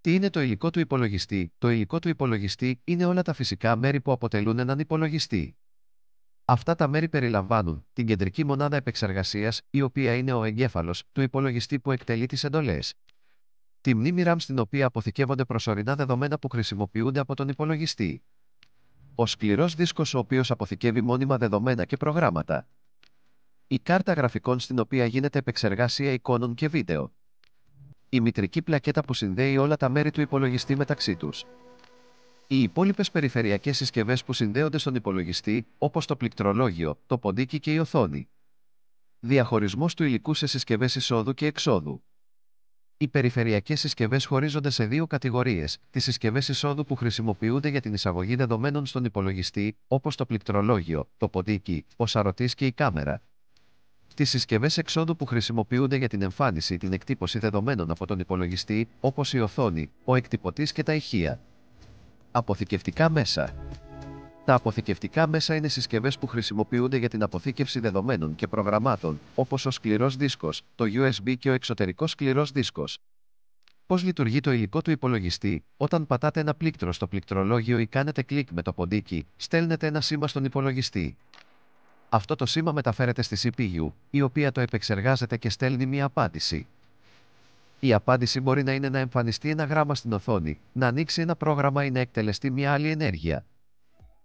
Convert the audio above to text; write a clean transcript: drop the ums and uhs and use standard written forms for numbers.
Τι είναι το υλικό του υπολογιστή? Το υλικό του υπολογιστή είναι όλα τα φυσικά μέρη που αποτελούν έναν υπολογιστή. Αυτά τα μέρη περιλαμβάνουν την κεντρική μονάδα επεξεργασίας, η οποία είναι ο εγκέφαλος του υπολογιστή που εκτελεί τις εντολές. Τη μνήμη RAM στην οποία αποθηκεύονται προσωρινά δεδομένα που χρησιμοποιούνται από τον υπολογιστή. Ο σκληρός δίσκος ο οποίος αποθηκεύει μόνιμα δεδομένα και προγράμματα. Η κάρτα γραφικών στην οποία γίνεται επεξεργασία εικόνων και βίντεο. Η μητρική πλακέτα που συνδέει όλα τα μέρη του υπολογιστή μεταξύ τους. Οι υπόλοιπες περιφερειακές συσκευές που συνδέονται στον υπολογιστή, όπως το πληκτρολόγιο, το ποντίκι και η οθόνη. Διαχωρισμός του υλικού σε συσκευές εισόδου και εξόδου. Οι περιφερειακές συσκευές χωρίζονται σε δύο κατηγορίες: τις συσκευές εισόδου που χρησιμοποιούνται για την εισαγωγή δεδομένων στον υπολογιστή, όπως το πληκτρολόγιο, το ποντίκι, ο σαρωτής και η κάμερα. Τις συσκευές εξόδου που χρησιμοποιούνται για την εμφάνιση ή την εκτύπωση δεδομένων από τον υπολογιστή, όπως η οθόνη, ο εκτυπωτής και τα ηχεία. Αποθηκευτικά μέσα. Τα αποθηκευτικά μέσα είναι συσκευές που χρησιμοποιούνται για την αποθήκευση δεδομένων και προγραμμάτων, όπως ο σκληρός δίσκος, το USB και ο εξωτερικός σκληρός δίσκος. Πώς λειτουργεί το υλικό του υπολογιστή? Όταν πατάτε ένα πλήκτρο στο πληκτρολόγιο ή κάνετε κλικ με το ποντίκι, στέλνετε ένα σήμα στον υπολογιστή. Αυτό το σήμα μεταφέρεται στη CPU, η οποία το επεξεργάζεται και στέλνει μια απάντηση. Η απάντηση μπορεί να είναι να εμφανιστεί ένα γράμμα στην οθόνη, να ανοίξει ένα πρόγραμμα ή να εκτελεστεί μια άλλη ενέργεια.